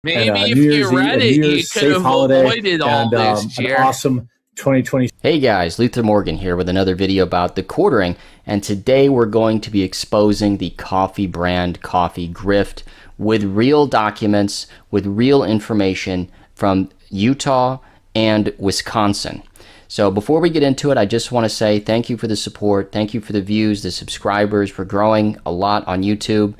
and Maybe New if Year's you Eve, read and New it, you Year's could safe have holiday, avoided all and this, an Jer. awesome 2020. Hey guys, Luther Morgan here with another video about the quartering, and today we're going to be exposing the coffee brand coffee grift with real documents, with real information from Utah and Wisconsin. So before we get into it, I just want to say thank you for the support, thank you for the views, the subscribers. We're growing a lot on YouTube,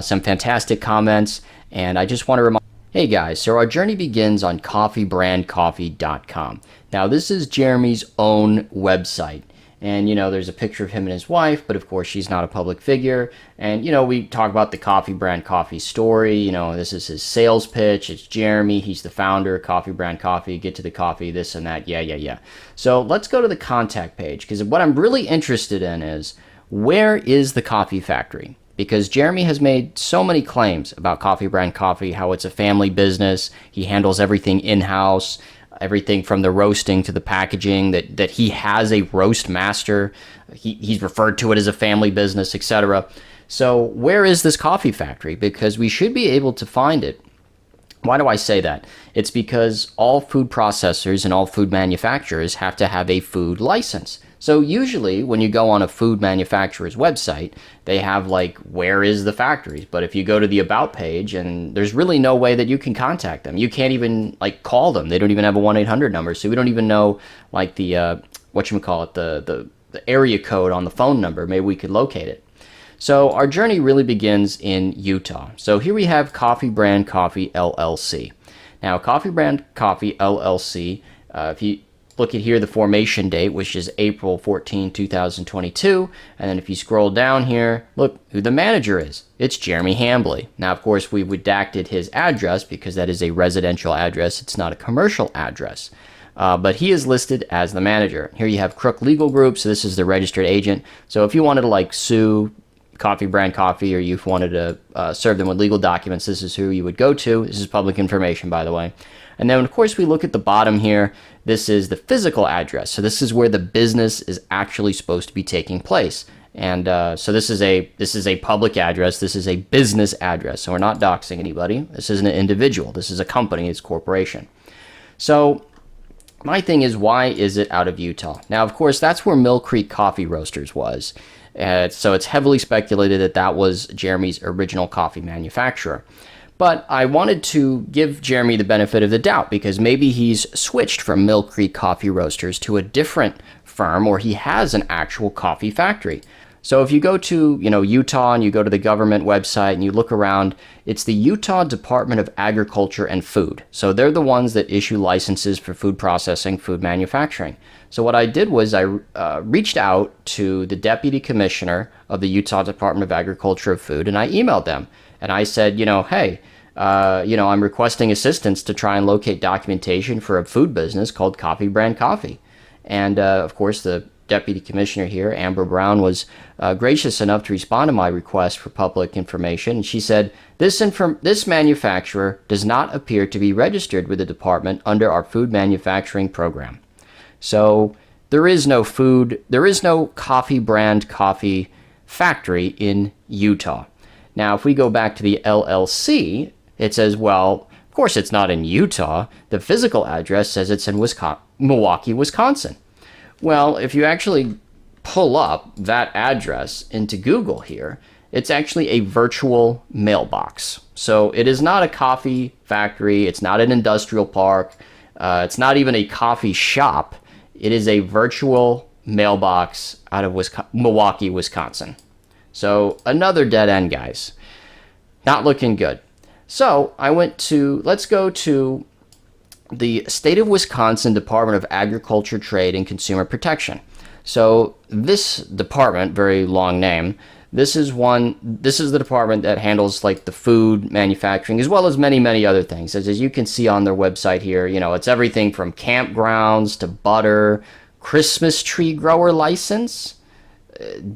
some fantastic comments, and I just want to remind Hey guys, so our journey begins on coffeebrandcoffee.com. Now this is Jeremy's own website, and there's a picture of him and his wife, but of course she's not a public figure. And we talk about the Coffee Brand Coffee story. This is his sales pitch. It's Jeremy, he's the founder, Coffee Brand Coffee, get to the coffee, this and that, yeah. So let's go to the contact page, because what I'm really interested in is, where is the coffee factory? Because Jeremy has made so many claims about Coffee Brand Coffee, how it's a family business, he handles everything in-house, everything from the roasting to the packaging, that he has a roast master, he's referred to it as a family business, etc. So where is this coffee factory? Because we should be able to find it. Why do I say that? It's because all food processors and all food manufacturers have to have a food license. So usually when you go on a food manufacturer's website, they have like, where is the factories? But if you go to the about page, and there's really no way that you can contact them. You can't even like call them. They don't even have a 1-800 number. So we don't even know like the, the area code on the phone number. Maybe we could locate it. So our journey really begins in Utah. So here we have Coffee Brand Coffee LLC. Now Coffee Brand Coffee LLC, if you look at here, the formation date, which is April 14, 2022. And then if you scroll down here, look who the manager is. It's Jeremy Hambley. Now, of course, we redacted his address because that is a residential address. It's not a commercial address. But he is listed as the manager. Here you have Crook Legal Group. So this is the registered agent. So if you wanted to like sue Coffee Brand Coffee, or you wanted to serve them with legal documents, this is who you would go to. This is public information, by the way. And then, of course, we look at the bottom here. This is the physical address. So this is where the business is actually supposed to be taking place. And so this is a public address. This is a business address. So we're not doxing anybody. This isn't an individual. This is a company. It's a corporation. So my thing is, why is it out of Utah? Now, of course, that's where Mill Creek Coffee Roasters was. So it's heavily speculated that that was Jeremy's original coffee manufacturer. But I wanted to give Jeremy the benefit of the doubt, because maybe he's switched from Mill Creek Coffee Roasters to a different firm, or he has an actual coffee factory. So if you go to Utah, and you go to the government website and you look around, it's the Utah Department of Agriculture and Food. So they're the ones that issue licenses for food processing, food manufacturing. So what I did was I reached out to the Deputy Commissioner of the Utah Department of Agriculture and Food, and I emailed them. And I said, hey, I'm requesting assistance to try and locate documentation for a food business called Coffee Brand Coffee. And of course, the Deputy Commissioner here, Amber Brown, was gracious enough to respond to my request for public information. And she said, this manufacturer does not appear to be registered with the department under our food manufacturing program. So there is no Coffee Brand Coffee factory in Utah. Now, if we go back to the LLC, it says, well, of course it's not in Utah. The physical address says it's in Milwaukee, Wisconsin. Well, if you actually pull up that address into Google here, it's actually a virtual mailbox. So it is not a coffee factory. It's not an industrial park. It's not even a coffee shop. It is a virtual mailbox out of Milwaukee, Wisconsin. So another dead end, guys. Not looking good. So let's go to the State of Wisconsin Department of Agriculture, Trade, and Consumer Protection. So this department, very long name, this is the department that handles like the food manufacturing, as well as many, many other things. As you can see on their website here, it's everything from campgrounds to butter, Christmas tree grower license,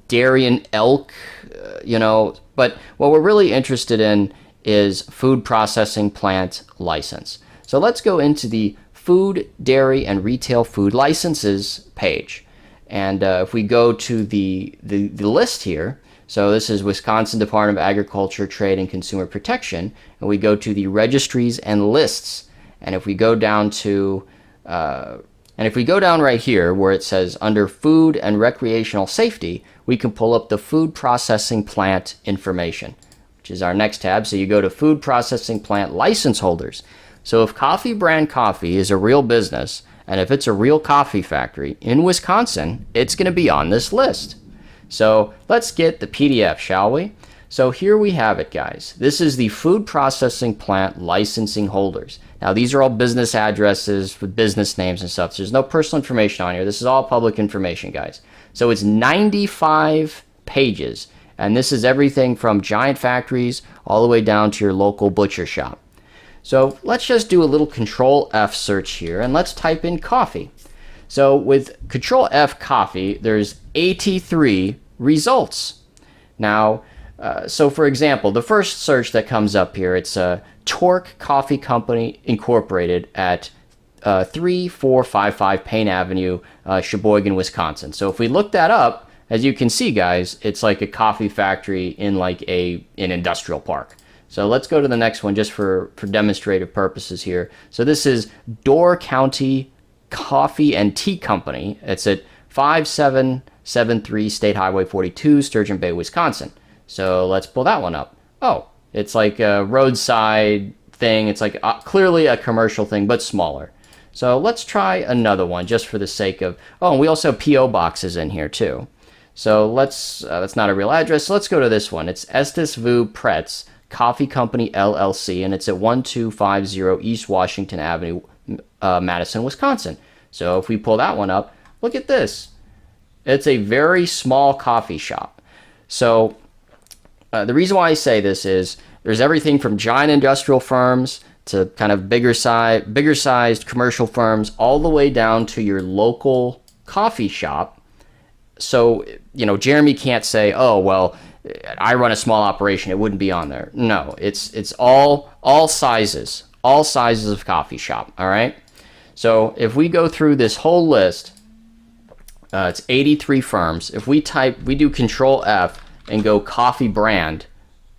dairy and elk, but what we're really interested in is food processing plant license. So let's go into the food, dairy, and retail food licenses page. And if we go to the list here, So this is Wisconsin Department of Agriculture, Trade, and Consumer Protection. And we go to the registries and lists. And if we go down to, right here where it says under food and recreational safety, we can pull up the food processing plant information, which is our next tab. So you go to food processing plant license holders. So if Coffee Brand Coffee is a real business, and if it's a real coffee factory in Wisconsin, it's going to be on this list. So let's get the PDF, shall we? So here we have it, guys. This is the food processing plant licensing holders. Now, these are all business addresses with business names and stuff. So there's no personal information on here. This is all public information, guys. So it's 95 pages, and this is everything from giant factories all the way down to your local butcher shop. So let's just do a little Control F search here, and let's type in coffee. So with Control F coffee, there's 83 results. Now, so for example, the first search that comes up here, it's Torque Coffee Company Incorporated at 3455 Payne Avenue, Sheboygan, Wisconsin. So if we look that up, as you can see, guys, it's like a coffee factory in like an industrial park. So let's go to the next one just for demonstrative purposes here. So this is Door County Coffee and Tea Company. It's at 5773 State Highway 42, Sturgeon Bay, Wisconsin. So let's pull that one up. Oh, it's like a roadside thing. It's like clearly a commercial thing, but smaller. So let's try another one just for the sake of, oh, and we also have P.O. boxes in here too. So that's not a real address. So let's go to this one. It's Estes Vu Pretz Coffee Company LLC, and it's at 1250 East Washington Avenue, Madison, Wisconsin. So if we pull that one up, look at this. It's a very small coffee shop. So the reason why I say this is there's everything from giant industrial firms to kind of bigger sized commercial firms, all the way down to your local coffee shop. So, Jeremy can't say, oh, well, I run a small operation, it wouldn't be on there. No, it's all sizes of coffee shop, all right? So if we go through this whole list, it's 83 firms. If we do Control F and go coffee brand,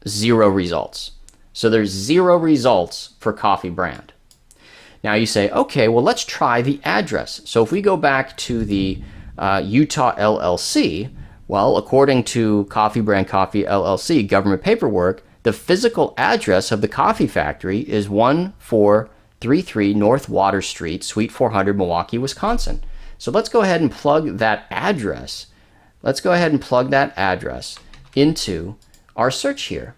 0 results. So there's 0 results for coffee brand. Now you say, okay, well, let's try the address. So if we go back to the Utah LLC, well, according to Coffee Brand Coffee LLC government paperwork, the physical address of the coffee factory is 1433 North Water Street, Suite 400, Milwaukee, Wisconsin. So let's go ahead and plug that address. Into our search here.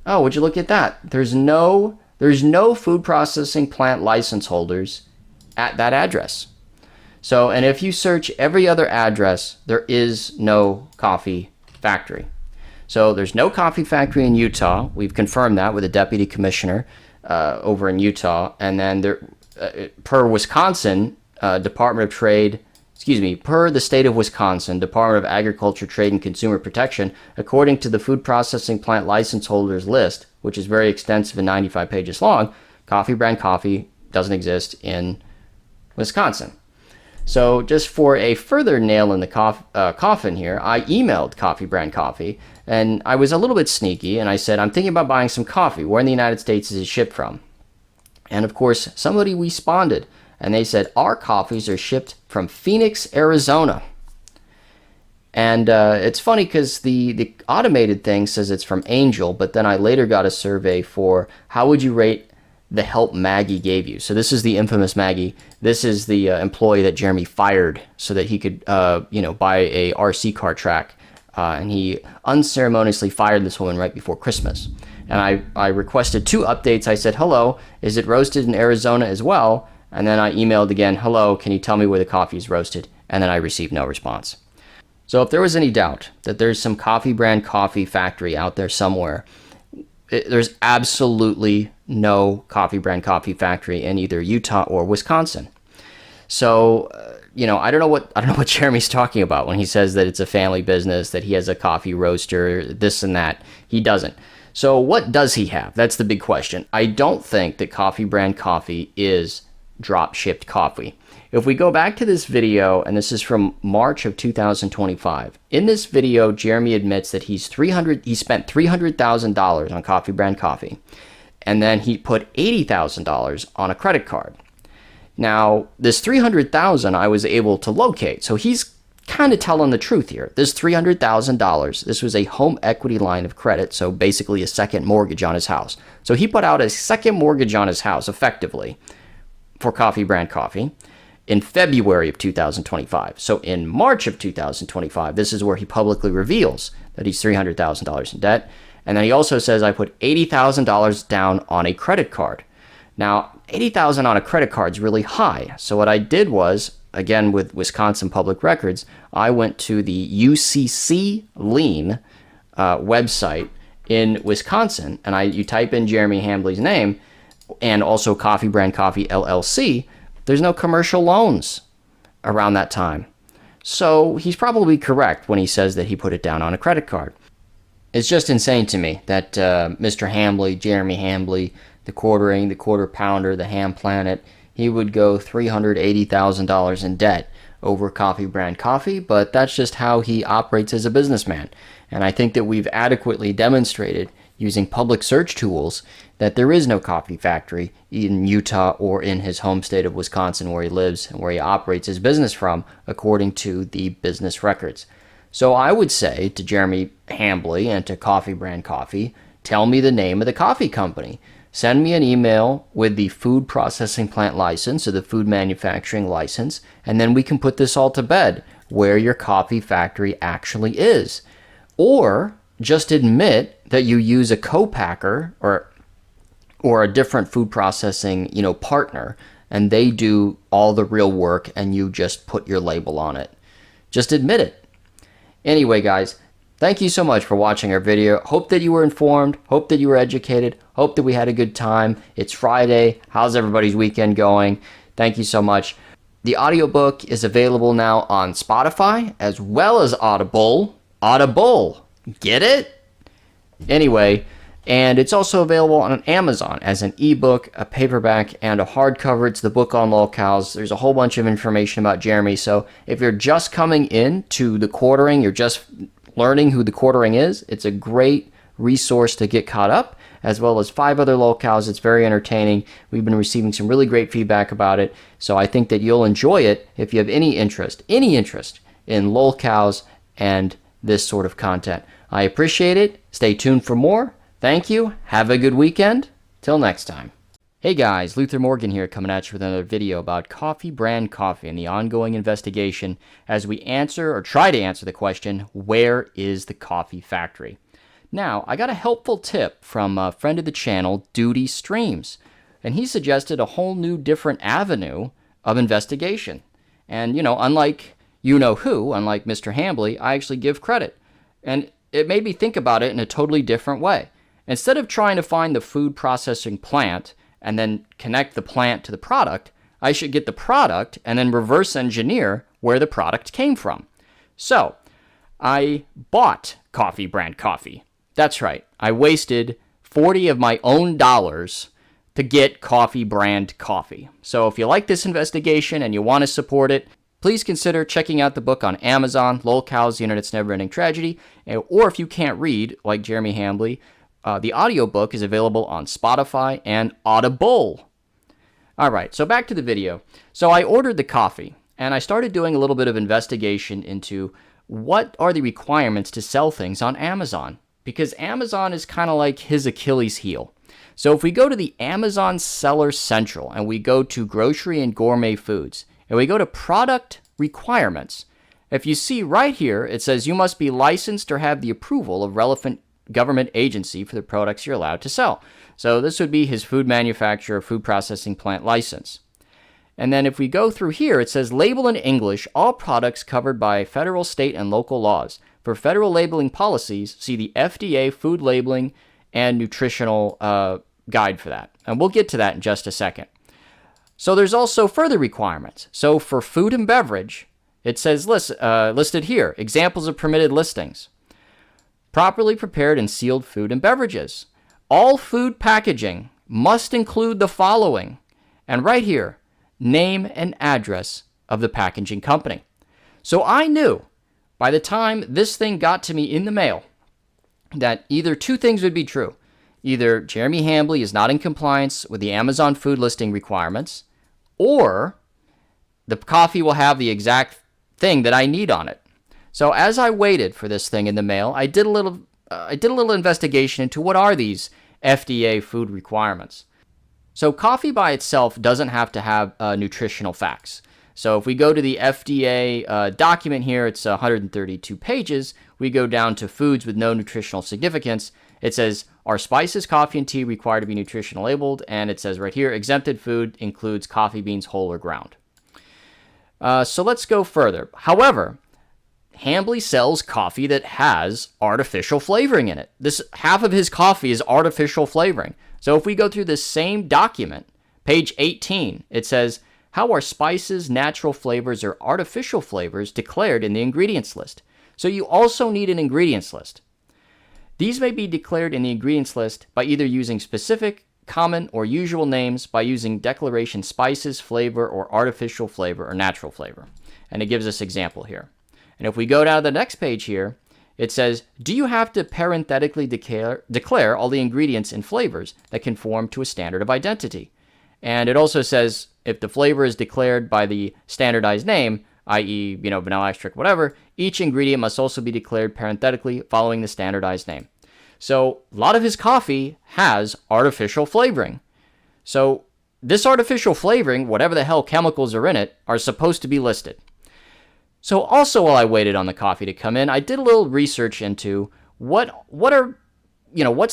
Oh, would you look at that? There's no food processing plant license holders at that address. So, and if you search every other address, there is no coffee factory. So there's no coffee factory in Utah. We've confirmed that with a deputy commissioner over in Utah. And then per Wisconsin Department of Trade, per the state of Wisconsin Department of Agriculture, Trade, and Consumer Protection, according to the food processing plant license holders list, which is very extensive and 95 pages long, Coffee Brand Coffee doesn't exist in Wisconsin. So just for a further nail in the coffin here, I emailed Coffee Brand Coffee, and I was a little bit sneaky, and I said, I'm thinking about buying some coffee. Where in the United States is it shipped from? And of course, somebody responded, and they said, our coffees are shipped from Phoenix, Arizona. And it's funny because the automated thing says it's from Angel, but then I later got a survey for how would you rate the help Maggie gave you. So this is the infamous Maggie. This is the employee that Jeremy fired so that he could, buy a RC car track. And he unceremoniously fired this woman right before Christmas. And I requested 2 updates. I said, hello, is it roasted in Arizona as well? And then I emailed again, hello, can you tell me where the coffee is roasted? And then I received no response. So if there was any doubt that there's some Coffee Brand Coffee factory out there somewhere, there's absolutely no Coffee Brand Coffee factory in either Utah or Wisconsin. So, I don't know what Jeremy's talking about when he says that it's a family business, that he has a coffee roaster, this and that. He doesn't. So what does he have? That's the big question. I don't think that Coffee Brand Coffee is drop shipped coffee. If we go back to this video, and this is from March of 2025, in this video, Jeremy admits that he spent $300,000 on Coffee Brand Coffee, and then he put $80,000 on a credit card. Now, this $300,000 I was able to locate, so he's kind of telling the truth here. This $300,000, this was a home equity line of credit, so basically a second mortgage on his house. So he put out a second mortgage on his house, effectively, for Coffee Brand Coffee in February of 2025. So in March of 2025, this is where he publicly reveals that he's $300,000 in debt. And then he also says, I put $80,000 down on a credit card. Now, $80,000 on a credit card is really high. So what I did was, again, with Wisconsin Public Records, I went to the UCC lien website in Wisconsin, and you type in Jeremy Hambley's name and also Coffee Brand Coffee LLC. There's no commercial loans around that time. So he's probably correct when he says that he put it down on a credit card. It's just insane to me that Mr. Hambley, Jeremy Hambley, the quartering, the quarter pounder, the ham planet, he would go $380,000 in debt over Coffee Brand Coffee, but that's just how he operates as a businessman. And I think that we've adequately demonstrated using public search tools that there is no coffee factory in Utah or in his home state of Wisconsin where he lives and where he operates his business from, according to the business records. So I would say to Jeremy Hambley and to Coffee Brand Coffee, tell me the name of the coffee company. Send me an email with the food processing plant license or the food manufacturing license, and then we can put this all to bed, where your coffee factory actually is. Or just admit that you use a co-packer or a different food processing, partner, and they do all the real work and you just put your label on it. Just admit it. Anyway, guys, thank you so much for watching our video. Hope that you were informed. Hope that you were educated. Hope that we had a good time. It's Friday. How's everybody's weekend going? Thank you so much. The audiobook is available now on Spotify as well as Audible. Audible. Get it? Anyway, and it's also available on Amazon as an ebook, a paperback, and a hardcover. It's the book on lolcows. There's a whole bunch of information about Jeremy. So if you're just coming into the quartering, you're just learning who the quartering is, it's a great resource to get caught up, as well as 5 other lolcows. It's very entertaining. We've been receiving some really great feedback about it. So I think that you'll enjoy it if you have any interest in lolcows and this sort of content. I appreciate it. Stay tuned for more. Thank you. Have a good weekend. Till next time. Hey guys, Luther Morgan here, coming at you with another video about Coffee Brand Coffee and the ongoing investigation as we answer or try to answer the question, where is the coffee factory? Now, I got a helpful tip from a friend of the channel, Duty Streams, and he suggested a whole new different avenue of investigation. And, unlike unlike Mr. Hambley, I actually give credit. And it made me think about it in a totally different way. Instead of trying to find the food processing plant and then connect the plant to the product, I should get the product and then reverse engineer where the product came from. So, I bought Coffee Brand Coffee. That's right, I wasted 40 of my own dollars to get Coffee Brand Coffee. So if you like this investigation and you want to support it, please consider checking out the book on Amazon, Lolcows, The Internet's Never-Ending Tragedy, or if you can't read, like Jeremy Hambley, the audiobook is available on Spotify and Audible. All right, so back to the video. So I ordered the coffee, and I started doing a little bit of investigation into what are the requirements to sell things on Amazon, because Amazon is kind of like his Achilles heel. So if we go to the Amazon Seller Central and we go to grocery and gourmet foods, and we go to product requirements, if you see right here, it says you must be licensed or have the approval of relevant government agency for the products you're allowed to sell. So this would be his food manufacturer, food processing plant license. And then if we go through here, it says label in English all products covered by federal, state, and local laws. For federal labeling policies, see the FDA food labeling and nutritional guide for that. And we'll get to that in just a second. So there's also further requirements. So for food and beverage, it says listed here, examples of permitted listings. Properly prepared and sealed food and beverages. All food packaging must include the following. And right here, name and address of the packaging company. So I knew by the time this thing got to me in the mail that either two things would be true. Either Jeremy Hambly is not in compliance with the Amazon food listing requirements, or the coffee will have the exact thing that I need on it. So as I waited for this thing in the mail, I did a little investigation into what are these FDA food requirements. So coffee by itself doesn't have to have nutritional facts. So if we go to the FDA document here, it's 132 pages. We go down to foods with no nutritional significance. It says, are spices, coffee, and tea required to be nutritional labeled? And it says right here, exempted food includes coffee beans, whole or ground. So let's go further. However, Hambly sells coffee that has artificial flavoring in it. Half of his coffee is artificial flavoring. So if we go through this same document, page 18, it says, how are spices, natural flavors, or artificial flavors declared in the ingredients list? So you also need an ingredients list. These may be declared in the ingredients list by either using specific, common, or usual names, by using declaration spices, flavor, or artificial flavor, or natural flavor. And it gives us example here. And if we go down to the next page here, it says, do you have to parenthetically declare all the ingredients and flavors that conform to a standard of identity? And it also says, if the flavor is declared by the standardized name, i.e., vanilla extract, whatever, each ingredient must also be declared parenthetically following the standardized name. So a lot of his coffee has artificial flavoring. So this artificial flavoring, whatever the hell chemicals are in it, are supposed to be listed. So also while I waited on the coffee to come in, I did a little research into what's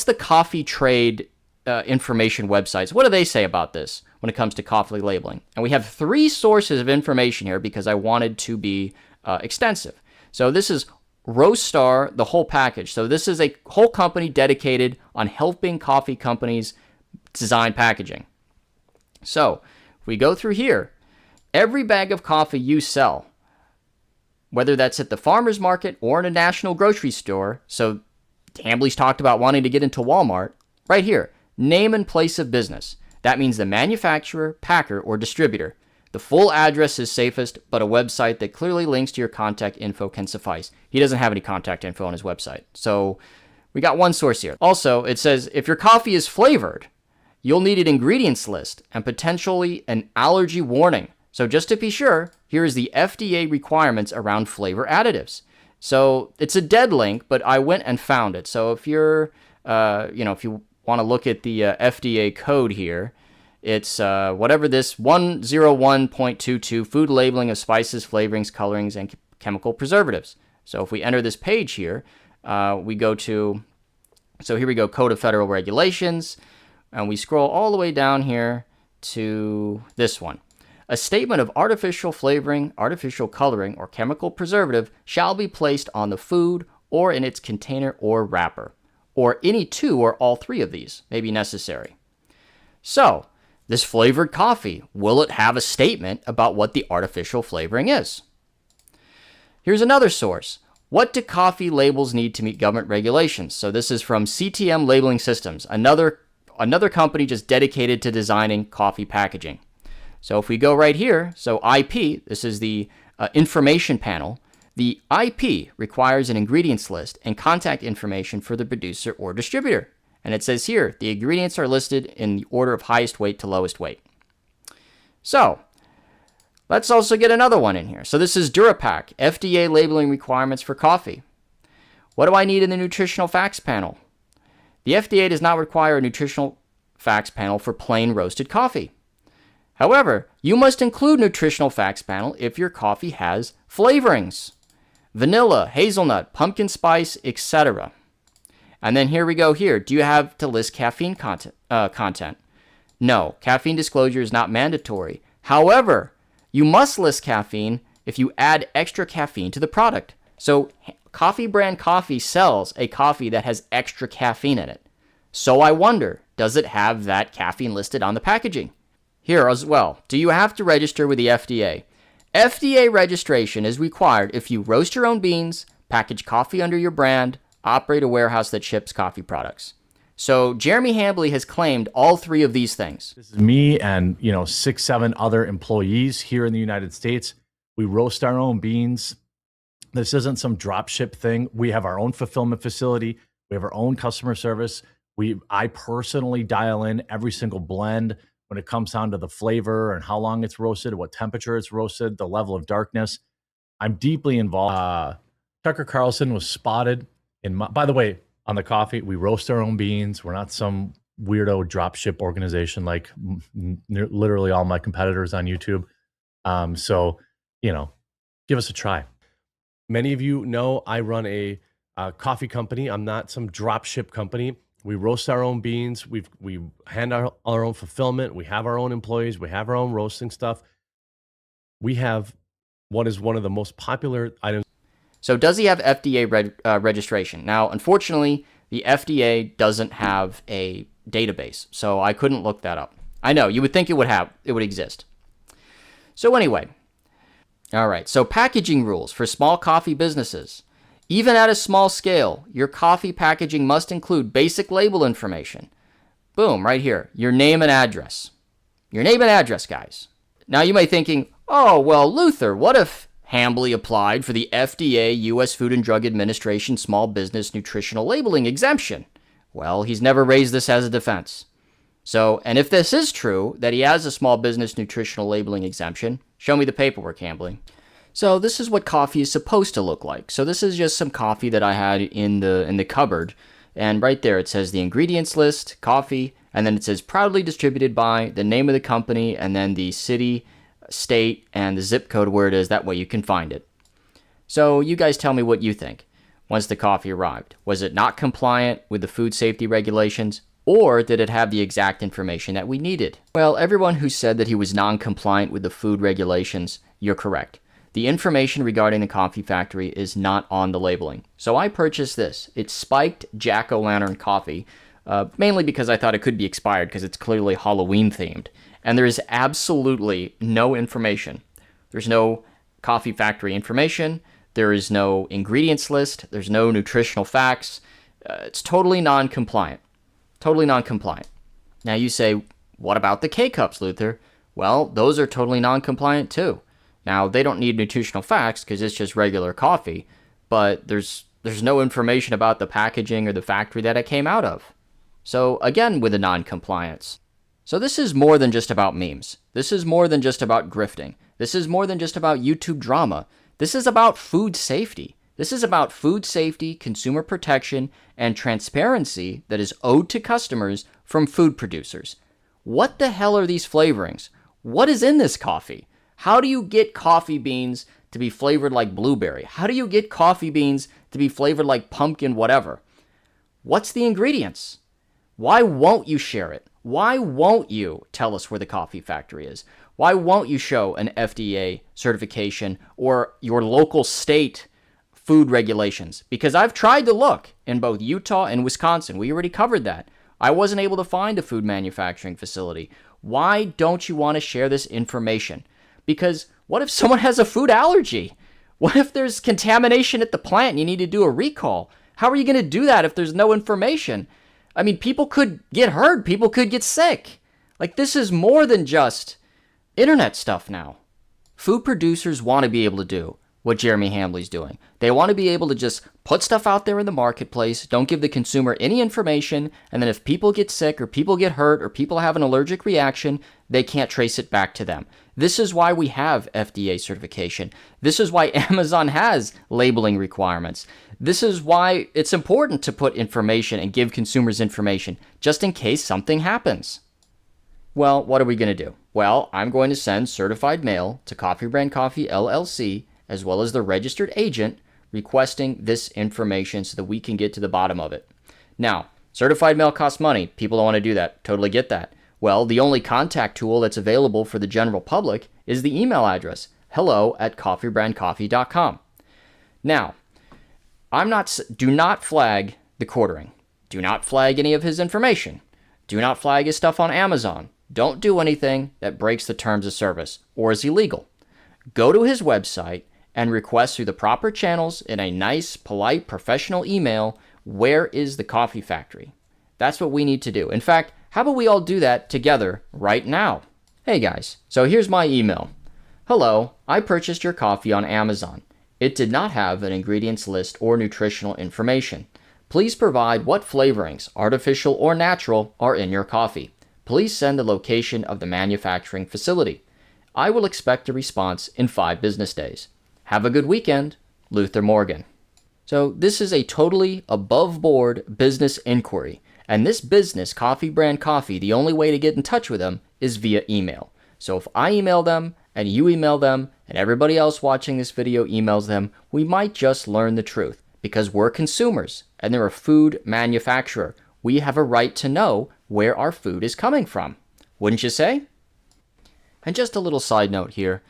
the coffee trade information websites. What do they say about this when it comes to coffee labeling? And we have 3 sources of information here because I wanted to be extensive. So this is Roastar, the whole package. So this is a whole company dedicated on helping coffee companies design packaging. So if we go through here, every bag of coffee you sell, whether that's at the farmer's market or in a national grocery store, so Hambly's talked about wanting to get into Walmart, right here, name and place of business. That means the manufacturer, packer, or distributor. The full address is safest, but a website that clearly links to your contact info can suffice. He doesn't have any contact info on his website. So we got one source here. Also, it says if your coffee is flavored, you'll need an ingredients list and potentially an allergy warning. So just to be sure, here is the FDA requirements around flavor additives. So it's a dead link, but I went and found it. So if you're, if you want to look at the FDA code here, it's whatever this 101.22 food labeling of spices, flavorings, colorings, and chemical preservatives. So if we enter this page here, we go to, so here we go, Code of Federal Regulations, and we scroll all the way down here to this one. A statement of artificial flavoring, artificial coloring, or chemical preservative shall be placed on the food or in its container or wrapper, or any 2 or all 3 of these may be necessary. So, this flavored coffee, will it have a statement about what the artificial flavoring is? Here's another source. What do coffee labels need to meet government regulations? So this is from CTM Labeling Systems, another company just dedicated to designing coffee packaging. So if we go right here, so IP, this is the information panel. The IP requires an ingredients list and contact information for the producer or distributor. And it says here, the ingredients are listed in the order of highest weight to lowest weight. So let's also get another one in here. So this is Durapack, FDA labeling requirements for coffee. What do I need in the nutritional facts panel? The FDA does not require a nutritional facts panel for plain roasted coffee. However, you must include nutritional facts panel if your coffee has flavorings. Vanilla, hazelnut, pumpkin spice, etc. And then here we go here. Do you have to list caffeine content? No, caffeine disclosure is not mandatory. However, you must list caffeine if you add extra caffeine to the product. So Coffee Brand Coffee sells a coffee that has extra caffeine in it. So I wonder, does it have that caffeine listed on the packaging? Here as well, do you have to register with the FDA? FDA registration is required if you roast your own beans, package coffee under your brand, operate a warehouse that ships coffee products. So Jeremy Hambley has claimed all three of these things. This is me and 6, 7 other employees here in the United States. We roast our own beans. This isn't some drop ship thing. We have our own fulfillment facility. We have our own customer service. I personally dial in every single blend when it comes down to the flavor and how long it's roasted, what temperature it's roasted, the level of darkness. I'm deeply involved. Tucker Carlson was spotted by the way, on the coffee, we roast our own beans. We're not some weirdo dropship organization like literally all my competitors on YouTube. So, give us a try. Many of you know I run a coffee company. I'm not some dropship company. We roast our own beans. We hand our own fulfillment. We have our own employees. We have our own roasting stuff. We have what is one of the most popular items. So does he have FDA registration? Now, unfortunately, the FDA doesn't have a database, so I couldn't look that up. I know, you would think it would exist. So anyway, all right, so packaging rules for small coffee businesses. Even at a small scale, your coffee packaging must include basic label information. Boom, right here, your name and address. Your name and address, guys. Now you may be thinking, oh, well, Luther, what if Hambley applied for the FDA, U.S. Food and Drug Administration Small Business Nutritional Labeling exemption? Well, he's never raised this as a defense. So, and if this is true, that he has a small business nutritional labeling exemption, show me the paperwork, Hambley. So this is what coffee is supposed to look like. So this is just some coffee that I had in the cupboard. And right there it says the ingredients list, coffee, and then it says proudly distributed by, the name of the company, and then the city, state, and the zip code where it is. That way you can find it. So you guys tell me what you think. Once the coffee arrived, was it not compliant with the food safety regulations, or did it have the exact information that we needed? Well, everyone who said that he was non-compliant with the food regulations, you're correct. The information regarding the coffee factory is not on the labeling. So I purchased this. It's spiked jack-o'-lantern coffee, mainly because I thought it could be expired because it's clearly Halloween themed. And there is absolutely no information. There's no coffee factory information. There is no ingredients list. There's no nutritional facts. It's totally non-compliant. Totally non-compliant. Now you say, what about the K-Cups, Luther? Well, those are totally non-compliant too. Now, they don't need nutritional facts because it's just regular coffee, but there's no information about the packaging or the factory that it came out of. So again, with the non-compliance. So this is more than just about memes. This is more than just about grifting. This is more than just about YouTube drama. This is about food safety. This is about food safety, consumer protection, and transparency that is owed to customers from food producers. What the hell are these flavorings? What is in this coffee? How do you get coffee beans to be flavored like blueberry? How do you get coffee beans to be flavored like pumpkin whatever? What's the ingredients? Why won't you share it? Why won't you tell us where the coffee factory is? Why won't you show an FDA certification or your local state food regulations? Because I've tried to look in both Utah and Wisconsin. We already covered that. I wasn't able to find a food manufacturing facility. Why don't you want to share this information? Because what if someone has a food allergy? What if there's contamination at the plant and you need to do a recall? How are you going to do that if there's no information? I mean, people could get hurt. People could get sick. Like, this is more than just internet stuff now. Food producers want to be able to do what Jeremy Hambley's doing. They want to be able to just put stuff out there in the marketplace, don't give the consumer any information, and then if people get sick or people get hurt or people have an allergic reaction, they can't trace it back to them. This is why we have FDA certification. This is why Amazon has labeling requirements. This is why it's important to put information and give consumers information, just in case something happens. Well, what are we going to do? Well, I'm going to send certified mail to Coffee Brand Coffee LLC, as well as the registered agent, requesting this information so that we can get to the bottom of it. Now, certified mail costs money. People don't want to do that. Totally get that. Well, the only contact tool that's available for the general public is the email address, hello@coffeebrandcoffee.com. Now, do not flag the quartering. Do not flag any of his information. Do not flag his stuff on Amazon. Don't do anything that breaks the terms of service or is illegal. Go to his website and request through the proper channels in a nice, polite, professional email, where is the coffee factory? That's what we need to do. In fact, how about we all do that together right now? Hey guys, so here's my email. Hello, I purchased your coffee on Amazon. It did not have an ingredients list or nutritional information. Please provide what flavorings, artificial or natural, are in your coffee. Please send the location of the manufacturing facility. I will expect a response in 5 business days. Have a good weekend, Luther Morgan. So this is a totally above board business inquiry. And this business, Coffee Brand Coffee, the only way to get in touch with them is via email. So if I email them and you email them and everybody else watching this video emails them, we might just learn the truth because we're consumers and they're a food manufacturer. We have a right to know where our food is coming from. Wouldn't you say? And just a little side note here.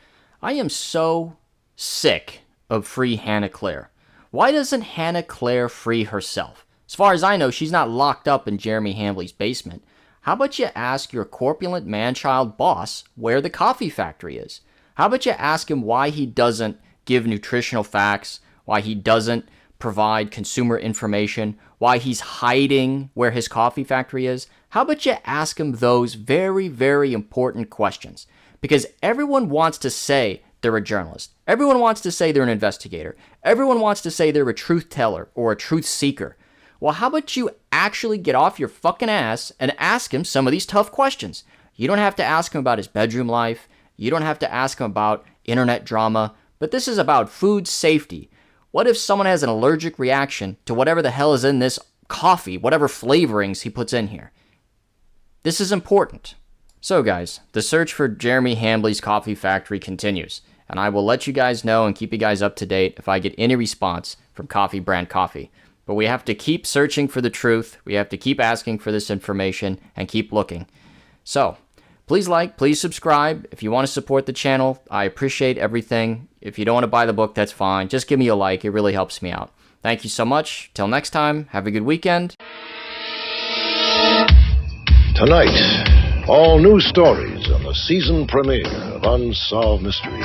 I am so sick of free Hannah Claire. Why doesn't Hannah Claire free herself? As far as I know, she's not locked up in Jeremy Hambley's basement. How about you ask your corpulent man-child boss where the coffee factory is? How about you ask him why he doesn't give nutritional facts, why he doesn't provide consumer information, why he's hiding where his coffee factory is? How about you ask him those very, very important questions? Because everyone wants to say they're a journalist. Everyone wants to say they're an investigator. Everyone wants to say they're a truth teller or a truth seeker. Well, how about you actually get off your fucking ass and ask him some of these tough questions? You don't have to ask him about his bedroom life. You don't have to ask him about internet drama. But this is about food safety. What if someone has an allergic reaction to whatever the hell is in this coffee, whatever flavorings he puts in here? This is important. So guys, the search for Jeremy Hambley's coffee factory continues. And I will let you guys know and keep you guys up to date if I get any response from Coffee Brand Coffee. But we have to keep searching for the truth. We have to keep asking for this information and keep looking. So, please like, please subscribe. If you want to support the channel, I appreciate everything. If you don't want to buy the book, that's fine. Just give me a like. It really helps me out. Thank you so much. Till next time, have a good weekend. Tonight, all new stories on the season premiere of Unsolved Mysteries.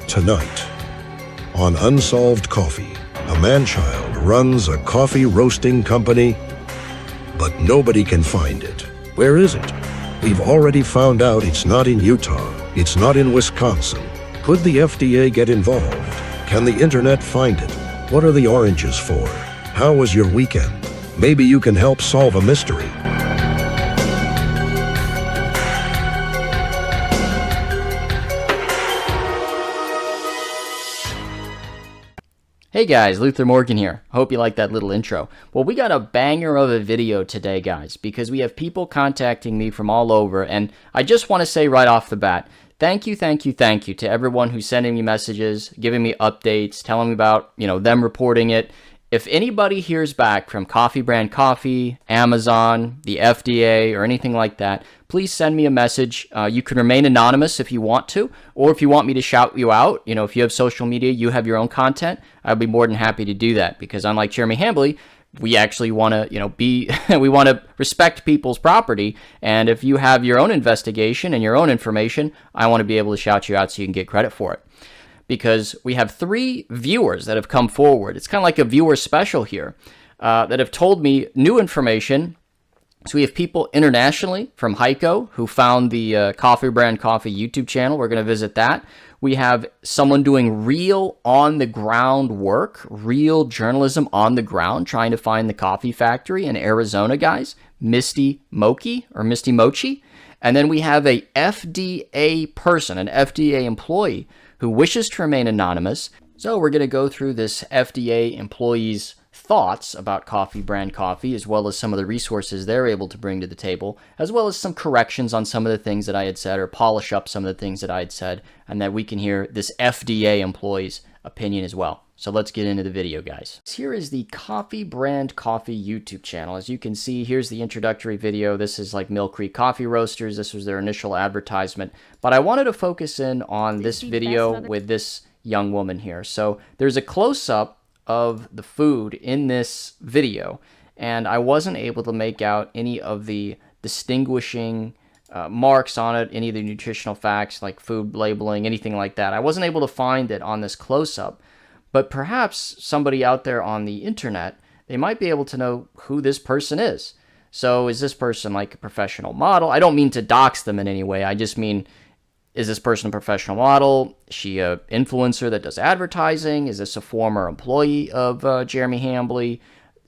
Tonight, on Unsolved Coffee, a man-child runs a coffee roasting company, but nobody can find it. Where is it? We've already found out it's not in Utah. It's not in Wisconsin. Could the FDA get involved? Can the internet find it? What are the oranges for? How was your weekend? Maybe you can help solve a mystery. Hey guys, Luther Morgan here. Hope you like that little intro. Well, we got a banger of a video today, guys, because we have people contacting me from all over, and I just want to say right off the bat, thank you to everyone who's sending me messages, giving me updates, telling me about, them reporting it. If anybody hears back from Coffee Brand Coffee, Amazon, the FDA, or anything like that, please send me a message. You can remain anonymous if you want to, or if you want me to shout you out, if you have social media, you have your own content, I'd be more than happy to do that, because unlike Jeremy Hambley, we actually want to, we want to respect people's property, and if you have your own investigation and your own information, I want to be able to shout you out so you can get credit for it. Because we have 3 viewers that have come forward. It's kind of like a viewer special here that have told me new information. So we have people internationally from Heiko who found the Coffee Brand Coffee YouTube channel. We're going to visit that. We have someone doing real on-the-ground work, real journalism on the ground, trying to find the coffee factory in Arizona, guys. Misty Mochi. And then we have a FDA person, an FDA employee, who wishes to remain anonymous. So we're going to go through this FDA employee's thoughts about Coffee Brand Coffee, as well as some of the resources they're able to bring to the table, as well as some corrections on some of the things that I had said, or polish up some of the things that I had said, and that we can hear this FDA employee's opinion as well. So let's get into the video, guys. Here is the Coffee Brand Coffee YouTube channel. As you can see, here's the introductory video. This is like Mill Creek Coffee Roasters. This was their initial advertisement. But I wanted to focus in on this video with this young woman here. So there's a close-up of the food in this video. and I wasn't able to make out any of the distinguishing marks on it, any of the nutritional facts like food labeling, anything like that. I wasn't able to find it on this close-up, but perhaps somebody out there on the internet, they might be able to know who this person is. So is this person like a professional model? I don't mean to dox them in any way. I just mean, is this person a professional model? Is she an influencer that does advertising? Is this a former employee of Jeremy Hambly?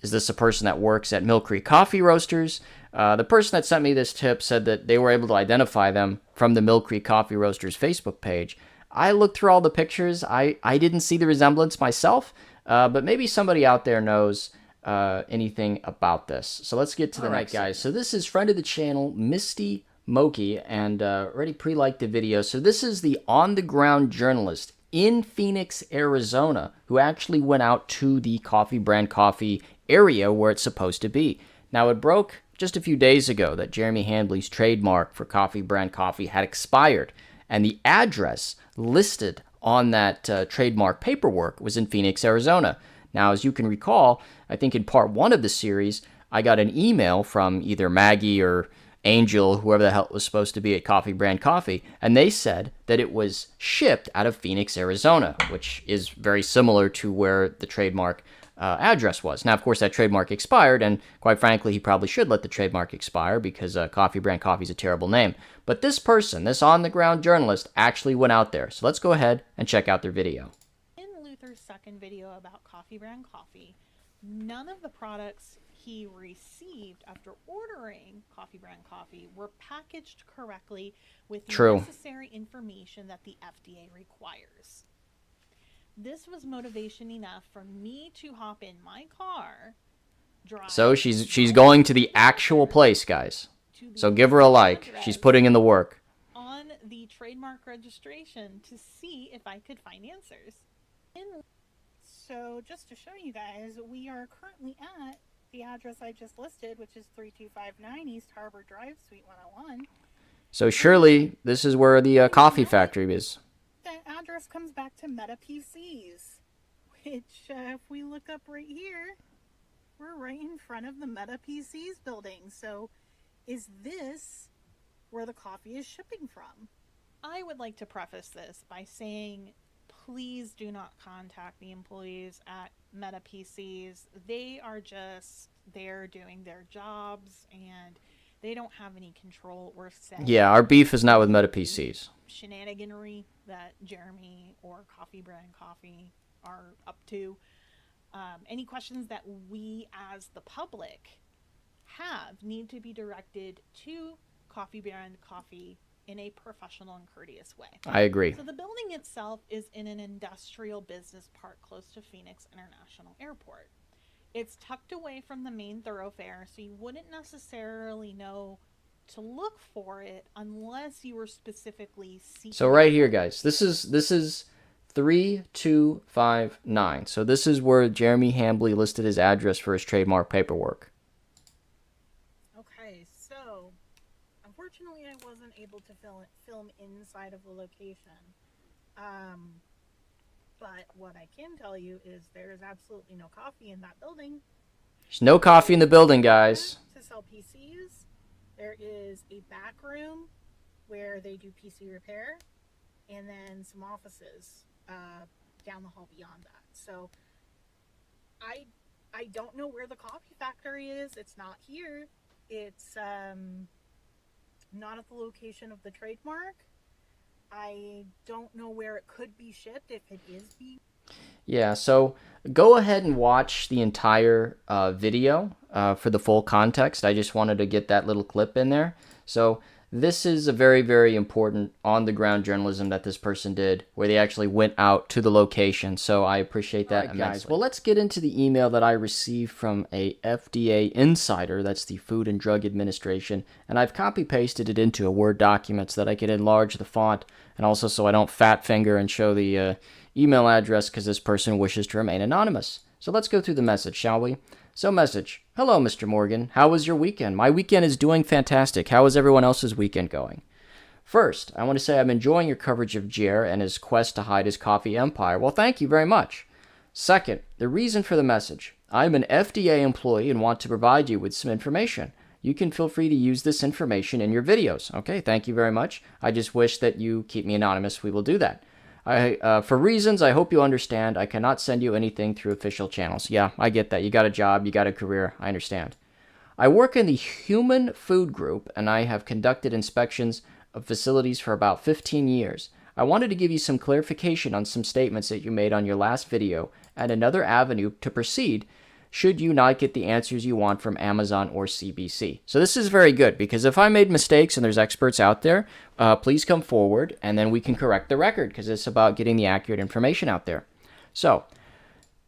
Is this a person that works at Mill Creek Coffee Roasters? The person that sent me this tip said that they were able to identify them from the Mill Creek Coffee Roasters Facebook page. I looked through all the pictures. I didn't see the resemblance myself, but maybe somebody out there knows anything about this. So let's get to the next guys. So this is friend of the channel, Misty Moki, and already pre-liked the video. So this is the on-the-ground journalist in Phoenix, Arizona, who actually went out to the Coffee Brand Coffee area where it's supposed to be. Now, it broke just a few days ago that Jeremy Hambly's trademark for Coffee Brand Coffee had expired, and the address listed on that trademark paperwork was in Phoenix, Arizona. Now, as you can recall, I think in part 1 of the series, I got an email from either Maggie or Angel, whoever the hell it was supposed to be at Coffee Brand Coffee, and they said that it was shipped out of Phoenix, Arizona, which is very similar to where the trademark address was. Now, of course, that trademark expired, and quite frankly, he probably should let the trademark expire because Coffee Brand Coffee is a terrible name. But this person, this on-the-ground journalist, actually went out there. So let's go ahead and check out their video. In Luther's second video about Coffee Brand Coffee, none of the products he received after ordering Coffee Brand Coffee were packaged correctly with the necessary information that the FDA requires. This was motivation enough for me to hop in my car. So she's going to the actual place, guys. So give her a like. She's putting in the work. On the trademark registration to see if I could find answers. So just to show you guys, we are currently at the address I just listed, which is 3259 East Harbor Drive, Suite 101. So surely this is where the coffee factory is. That address comes back to Meta PCs, which if we look up right here, we're right in front of the Meta PCs building. So is this where the coffee is shipping from? I would like to preface this by saying, please do not contact the employees at Meta PCs. They are just there doing their jobs, and they don't have any control or say. Yeah, our beef is not with Meta PCs. Shenaniganery that Jeremy or Coffee Brand Coffee are up to. Any questions that we as the public have need to be directed to Coffee Brand Coffee in a professional and courteous way. I agree. So the building itself is in an industrial business park close to Phoenix International Airport. It's tucked away from the main thoroughfare, so you wouldn't necessarily know to look for it unless you were specifically seeking. So right here, guys, this is 3259. So this is where Jeremy Hambly listed his address for his trademark paperwork. Okay, so unfortunately I wasn't able to film inside of the location. But what I can tell you is there is absolutely no coffee in that building. There's no coffee in the building, guys. To sell PCs, there is a back room where they do PC repair, and then some offices down the hall beyond that. So I don't know where the coffee factory is. It's not here. It's not at the location of the trademark. I don't know where it could be shipped if it is being. Yeah, so go ahead and watch the entire video for the full context. I just wanted to get that little clip in there. So this is a very, very important on-the-ground journalism that this person did, where they actually went out to the location. So I appreciate that immensely. Guys, well, let's get into the email that I received from a FDA insider. That's the Food and Drug Administration. And I've copy-pasted it into a Word document so that I could enlarge the font, and also so I don't fat finger and show the email address because this person wishes to remain anonymous. So let's go through the message, shall we? So message. Hello, Mr. Morgan. How was your weekend? My weekend is doing fantastic. How is everyone else's weekend going? First, I want to say I'm enjoying your coverage of Jer and his quest to hide his coffee empire. Well, thank you very much. Second, the reason for the message. I'm an FDA employee and want to provide you with some information. You can feel free to use this information in your videos. Okay, thank you very much. I just wish that you keep me anonymous. We will do that. For reasons I hope you understand, I cannot send you anything through official channels. Yeah, I get that. You got a job, you got a career. I understand. I work in the human food group, and I have conducted inspections of facilities for about 15 years. I wanted to give you some clarification on some statements that you made on your last video and another avenue to proceed should you not get the answers you want from Amazon or CBC. So this is very good, because if I made mistakes and there's experts out there, please come forward and then we can correct the record, because it's about getting the accurate information out there. So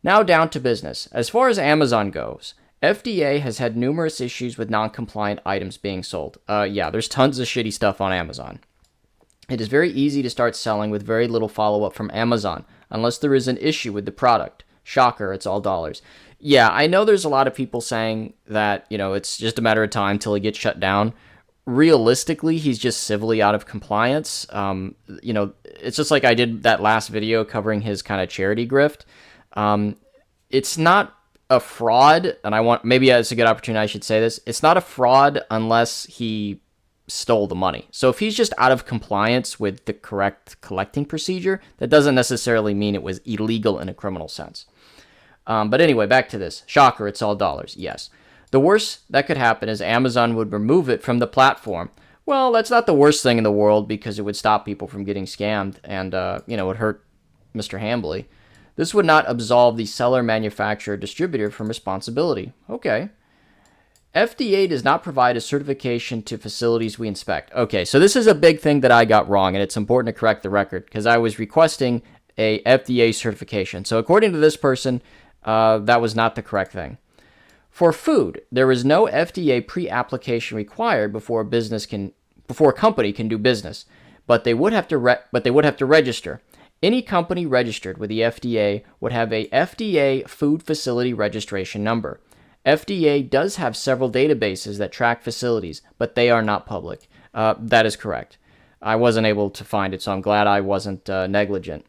now down to business. As far as Amazon goes, FDA has had numerous issues with non-compliant items being sold. Yeah, there's tons of shitty stuff on Amazon. It is very easy to start selling with very little follow-up from Amazon, unless there is an issue with the product. Shocker, it's all dollars. Yeah, I know there's a lot of people saying that, it's just a matter of time till he gets shut down. Realistically, he's just civilly out of compliance. It's just like I did that last video covering his kind of charity grift. It's not a fraud, and maybe it's a good opportunity I should say this. It's not a fraud unless he stole the money. So if he's just out of compliance with the correct collecting procedure, that doesn't necessarily mean it was illegal in a criminal sense. But anyway, back to this. Shocker, it's all dollars. Yes. The worst that could happen is Amazon would remove it from the platform. Well, that's not the worst thing in the world, because it would stop people from getting scammed and, it would hurt Mr. Hambly. This would not absolve the seller, manufacturer, distributor from responsibility. Okay. FDA does not provide a certification to facilities we inspect. Okay, so this is a big thing that I got wrong, and it's important to correct the record, because I was requesting a FDA certification. So according to this person, that was not the correct thing. For food, there is no FDA pre-application required before a company can do business, but they would have to register. Any company registered with the FDA would have a FDA food facility registration number. FDA does have several databases that track facilities, but they are not public. That is correct. I wasn't able to find it, so I'm glad I wasn't negligent.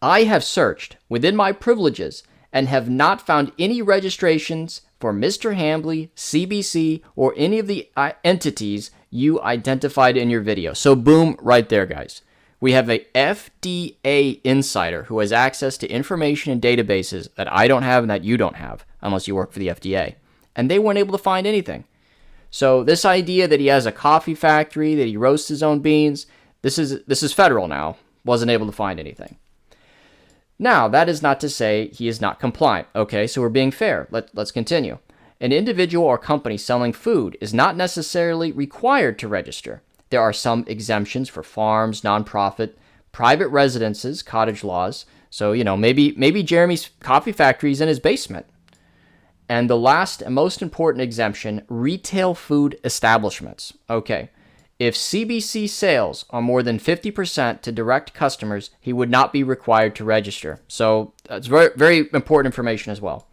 I have searched within my privileges and have not found any registrations for Mr. Hambly, CBC, or any of the entities you identified in your video. So boom, right there, guys. We have a FDA insider who has access to information and databases that I don't have and that you don't have, unless you work for the FDA. And they weren't able to find anything. So this idea that he has a coffee factory, that he roasts his own beans, this is federal now. Wasn't able to find anything. Now, that is not to say he is not compliant. Okay, so we're being fair. Let's continue. An individual or company selling food is not necessarily required to register. There are some exemptions for farms, nonprofit, private residences, cottage laws. So, maybe Jeremy's coffee factory is in his basement. And the last and most important exemption, retail food establishments. Okay, if CBC sales are more than 50% to direct customers, he would not be required to register. So that's very, very important information as well.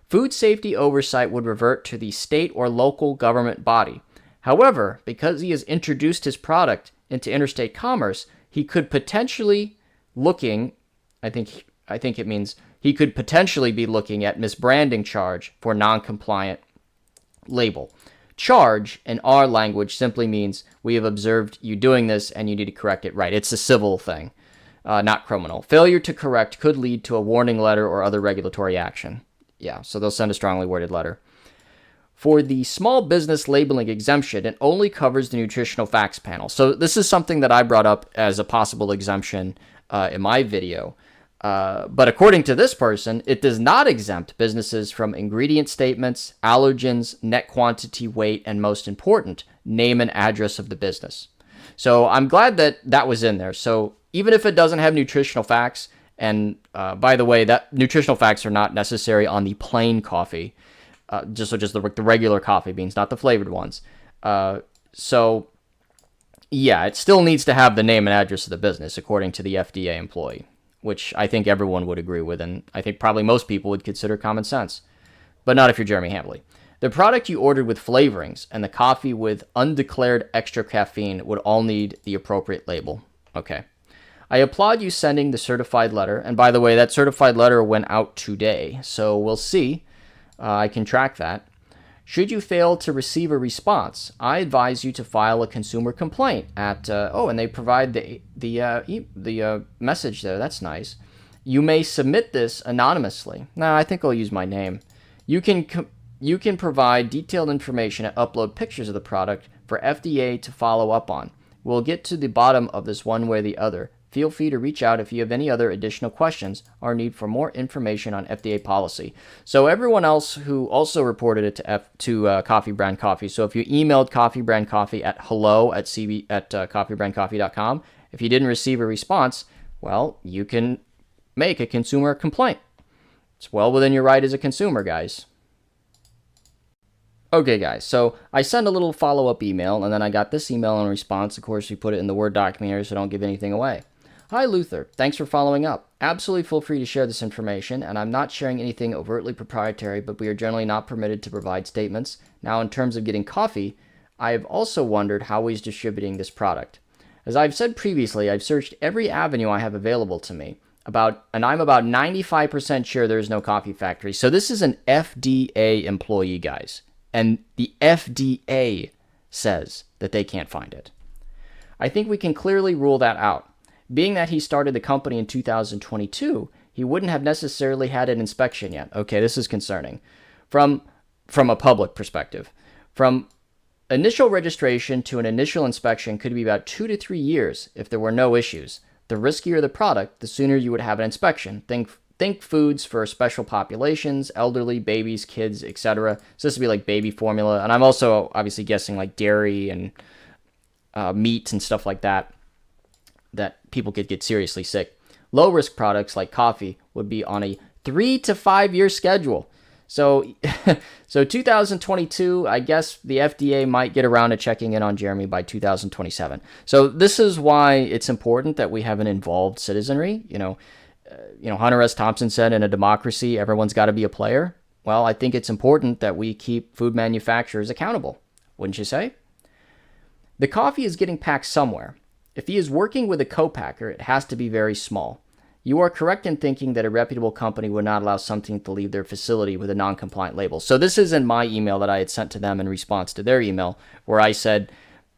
Food safety oversight would revert to the state or local government body. However, because he has introduced his product into interstate commerce, he could potentially I think it means he could potentially be looking at misbranding charge for non-compliant label. Charge in our language simply means we have observed you doing this and you need to correct it right. It's a civil thing, not criminal. Failure to correct could lead to a warning letter or other regulatory action. Yeah, so they'll send a strongly worded letter. For the small business labeling exemption, it only covers the nutritional facts panel. So this is something that I brought up as a possible exemption in my video. But according to this person, it does not exempt businesses from ingredient statements, allergens, net quantity, weight, and most important, name and address of the business. So I'm glad that that was in there. So even if it doesn't have nutritional facts, and by the way, that nutritional facts are not necessary on the plain coffee, just the regular coffee beans, not the flavored ones. So yeah, it still needs to have the name and address of the business according to the FDA employee, which I think everyone would agree with, and I think probably most people would consider common sense, but not if you're Jeremy Hambly. The product you ordered with flavorings and the coffee with undeclared extra caffeine would all need the appropriate label. Okay. I applaud you sending the certified letter. And by the way, that certified letter went out today, so we'll see. I can track that. Should you fail to receive a response, I advise you to file a consumer complaint at, and they provide the message there. That's nice. You may submit this anonymously. Nah, I think I'll use my name. You can provide detailed information and upload pictures of the product for FDA to follow up on. We'll get to the bottom of this one way or the other. Feel free to reach out if you have any other additional questions or need for more information on FDA policy. So everyone else who also reported it to Coffee Brand Coffee. So if you emailed Coffee Brand Coffee at hello@coffeebrandcoffee.com, if you didn't receive a response, well, you can make a consumer complaint. It's well within your right as a consumer, guys. Okay, guys, so I sent a little follow-up email, and then I got this email in response. Of course, we put it in the Word document here, so don't give anything away. Hi, Luther. Thanks for following up. Absolutely feel free to share this information, and I'm not sharing anything overtly proprietary, but we are generally not permitted to provide statements. Now, in terms of getting coffee, I have also wondered how he's distributing this product. As I've said previously, I've searched every avenue I have available to me, and I'm about 95% sure there is no coffee factory. So this is an FDA employee, guys, and the FDA says that they can't find it. I think we can clearly rule that out. Being that he started the company in 2022, he wouldn't have necessarily had an inspection yet. Okay, this is concerning. From a public perspective. From initial registration to an initial inspection could be about 2 to 3 years if there were no issues. The riskier the product, the sooner you would have an inspection. Think foods for special populations, elderly, babies, kids, etc. So this would be like baby formula. And I'm also obviously guessing like dairy and meat and stuff like that people could get seriously sick. Low-risk products like coffee would be on a 3 to 5 year schedule. So 2022, I guess the FDA might get around to checking in on Jeremy by 2027. So this is why it's important that we have an involved citizenry. Hunter S. Thompson said, in a democracy, everyone's got to be a player. Well, I think it's important that we keep food manufacturers accountable. Wouldn't you say? The coffee is getting packed somewhere. If he is working with a co-packer, it has to be very small. You are correct in thinking that a reputable company would not allow something to leave their facility with a non-compliant label. So this is in my email that I had sent to them in response to their email, where I said,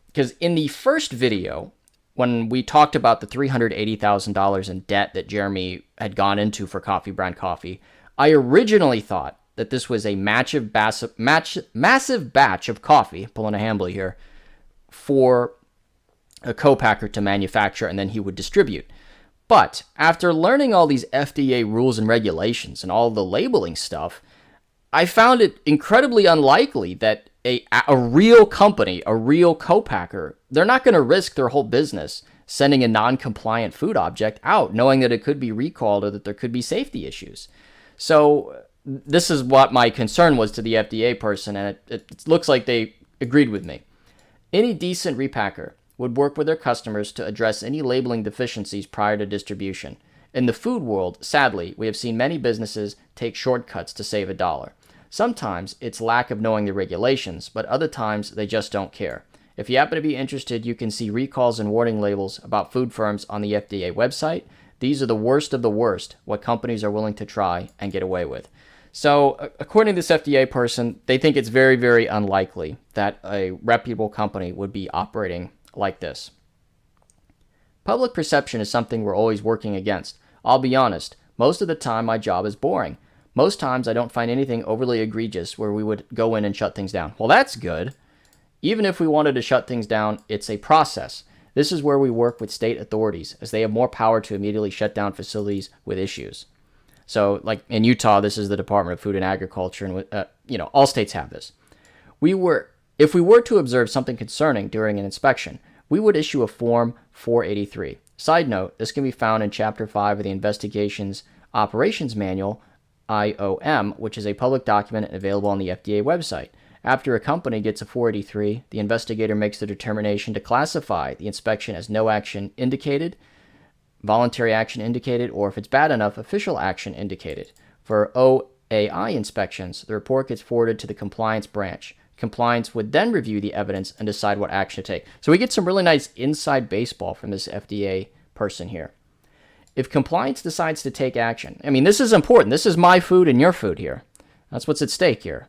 because in the first video, when we talked about the $380,000 in debt that Jeremy had gone into for Coffee Brand Coffee, I originally thought that this was a massive batch of coffee, pulling a Hambly here, for a co-packer to manufacture, and then he would distribute. But after learning all these FDA rules and regulations and all the labeling stuff, I found it incredibly unlikely that a real company, a real co-packer, they're not going to risk their whole business sending a non-compliant food object out, knowing that it could be recalled or that there could be safety issues. So this is what my concern was to the FDA person, and it looks like they agreed with me. Any decent repacker would work with their customers to address any labeling deficiencies prior to distribution. In the food world, sadly, we have seen many businesses take shortcuts to save $1. Sometimes it's lack of knowing the regulations, but other times they just don't care. If you happen to be interested, you can see recalls and warning labels about food firms on the FDA website. These are the worst of the worst, what companies are willing to try and get away with. So, according to this FDA person, they think it's very, very unlikely that a reputable company would be operating like this. Public perception is something we're always working against. I'll be honest, most of the time my job is boring. Most times I don't find anything overly egregious where we would go in and shut things down. Well, that's good. Even if we wanted to shut things down, it's a process. This is where we work with state authorities, as they have more power to immediately shut down facilities with issues. So, like in Utah, this is the Department of Food and Agriculture, and all states have this. If we were to observe something concerning during an inspection, we would issue a Form 483. Side note, this can be found in Chapter 5 of the Investigations Operations Manual, IOM, which is a public document and available on the FDA website. After a company gets a 483, the investigator makes the determination to classify the inspection as no action indicated, voluntary action indicated, or if it's bad enough, official action indicated. For OAI inspections, the report gets forwarded to the compliance branch. Compliance would then review the evidence and decide what action to take. So we get some really nice inside baseball from this FDA person here. If compliance decides to take action, I mean, this is important. This is my food and your food here. That's what's at stake here.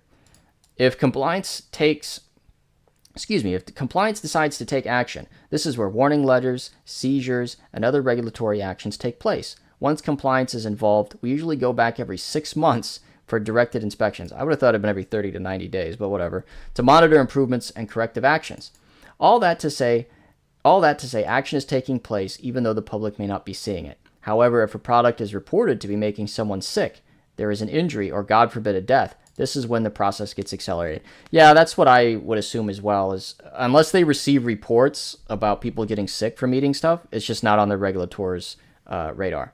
If compliance decides to take action, this is where warning letters, seizures, and other regulatory actions take place. Once compliance is involved, we usually go back every 6 months for directed inspections. I would have thought it'd been every 30 to 90 days, but whatever, to monitor improvements and corrective actions. All that to say action is taking place even though the public may not be seeing it. However, if a product is reported to be making someone sick, there is an injury, or God forbid a death, this is when the process gets accelerated. Yeah, that's what I would assume as well, is unless they receive reports about people getting sick from eating stuff, it's just not on the regulator's radar.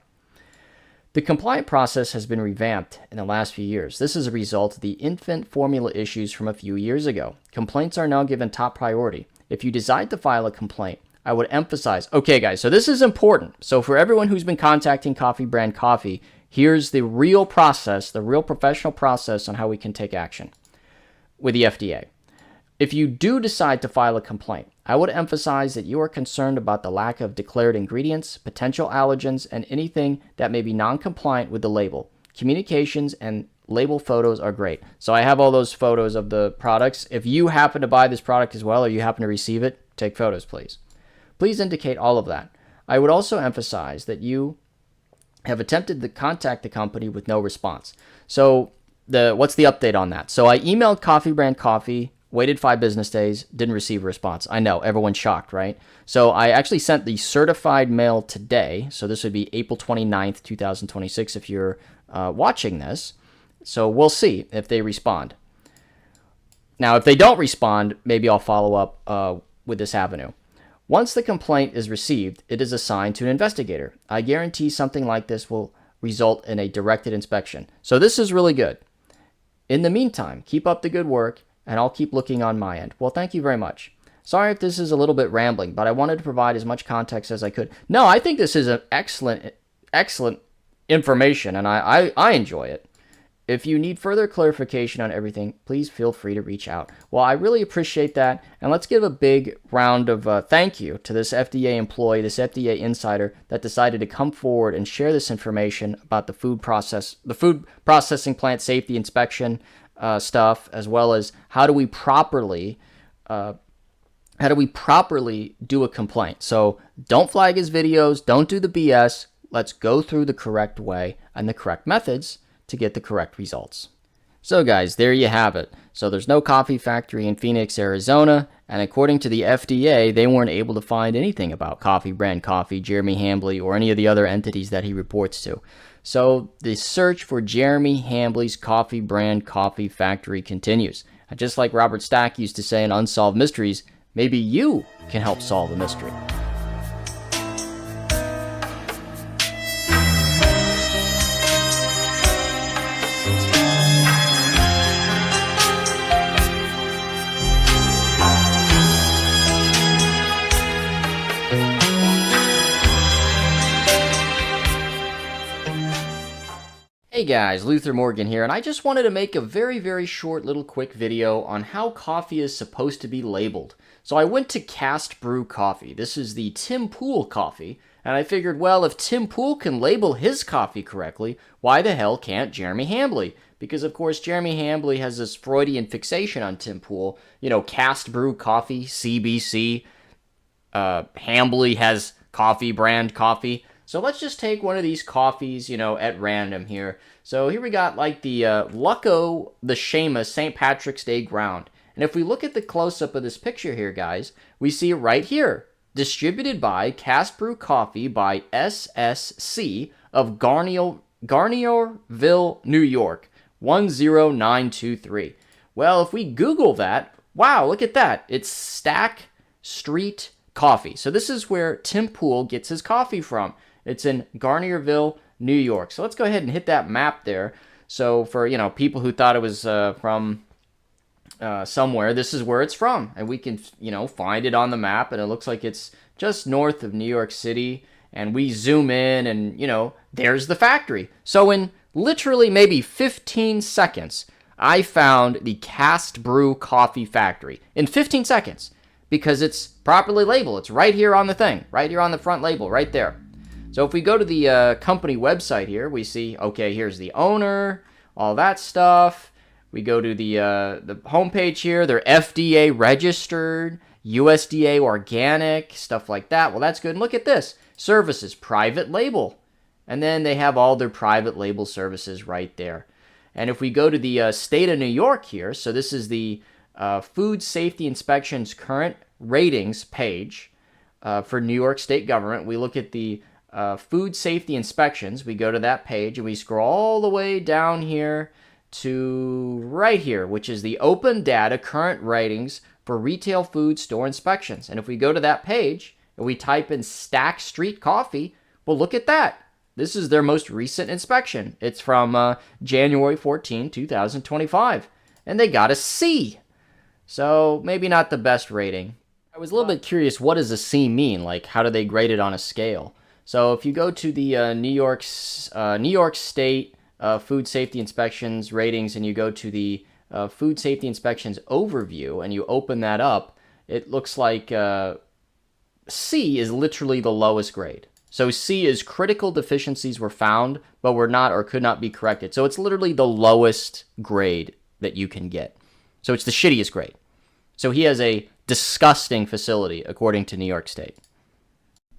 The compliant process has been revamped in the last few years. This is a result of the infant formula issues from a few years ago. Complaints are now given top priority. If you decide to file a complaint, I would emphasize, okay guys, so this is important. So for everyone who's been contacting Coffee Brand Coffee, here's the real process, the real professional process on how we can take action with the FDA. If you do decide to file a complaint, I would emphasize that you are concerned about the lack of declared ingredients, potential allergens, and anything that may be non-compliant with the label. Communications and label photos are great. So I have all those photos of the products. If you happen to buy this product as well, or you happen to receive it, take photos, please. Please indicate all of that. I would also emphasize that you have attempted to contact the company with no response. So what's the update on that? So I emailed Coffee Brand Coffee, waited 5 business days, didn't receive a response. I know, everyone's shocked, right? So I actually sent the certified mail today. So this would be April 29th, 2026 if you're watching this. So we'll see if they respond. Now, if they don't respond, maybe I'll follow up with this avenue. Once the complaint is received, it is assigned to an investigator. I guarantee something like this will result in a directed inspection. So this is really good. In the meantime, keep up the good work, and I'll keep looking on my end. Well, thank you very much. Sorry if this is a little bit rambling, but I wanted to provide as much context as I could. No, I think this is an excellent information, and I enjoy it. If you need further clarification on everything, please feel free to reach out. Well, I really appreciate that, and let's give a big round of thank you to this FDA employee, this FDA insider that decided to come forward and share this information about the food processing plant safety inspection stuff, as well as how do we properly do a complaint. So don't flag his videos, don't do the BS. Let's go through the correct way and the correct methods to get the correct results. So guys, there you have it. So there's no coffee factory in Phoenix, Arizona, and according to the FDA, they weren't able to find anything about Coffee Brand Coffee, Jeremy Hambley, or any of the other entities that he reports to. So the search for Jeremy Hambley's Coffee Brand Coffee factory continues. And just like Robert Stack used to say in Unsolved Mysteries, maybe you can help solve the mystery. Hey guys, Luther Morgan here, and I just wanted to make a very short little quick video on how coffee is supposed to be labeled. So I went to Cast Brew Coffee. This is the Tim Pool coffee, and I figured, well, if Tim Pool can label his coffee correctly, why the hell can't Jeremy Hambley? Because of course Jeremy Hambley has this Freudian fixation on Tim Pool. You know, Cast Brew Coffee, CBC, Hambley has Coffee Brand Coffee. So let's just take one of these coffees, you know, at random here. So here we got like the Lucco the Seamus St. Patrick's Day ground. And if we look at the close-up of this picture here, guys, we see it right here. Distributed by Cast Brew Coffee by SSC of Garnierville, New York, 10923. Well, if we Google that, wow, look at that. It's Stack Street Coffee. So this is where Tim Pool gets his coffee from. It's in Garnierville, New York. So let's go ahead and hit that map there. So for, you know, people who thought it was from somewhere, this is where it's from. And we can, you know, find it on the map. And it looks like it's just north of New York City. And we zoom in and, you know, there's the factory. So in literally maybe 15 seconds, I found the Cast Brew Coffee factory. In 15 seconds. Because it's properly labeled. It's right here on the thing. Right here on the front label. Right there. So if we go to the company website here, we see, okay, here's the owner, all that stuff. We go to the homepage here. They're FDA registered, USDA organic, stuff like that. Well, that's good. And look at this. Services, private label. And then they have all their private label services right there. And if we go to the state of New York here, so this is the Food Safety Inspection's current ratings page for New York State government. We look at the food safety inspections. We go to that page and we scroll all the way down here to right here, which is the open data current ratings for retail food store inspections. And if we go to that page and we type in Stack Street Coffee, well, look at that. This is their most recent inspection. It's from January 14, 2025. And they got a C. So maybe not the best rating. I was a little bit curious, what does a C mean? Like, how do they grade it on a scale? So if you go to the New York State Food Safety Inspections ratings and you go to the Food Safety Inspections overview and you open that up, it looks like C is literally the lowest grade. So C is critical deficiencies were found, but were not or could not be corrected. So it's literally the lowest grade that you can get. So it's the shittiest grade. So he has a disgusting facility, according to New York State.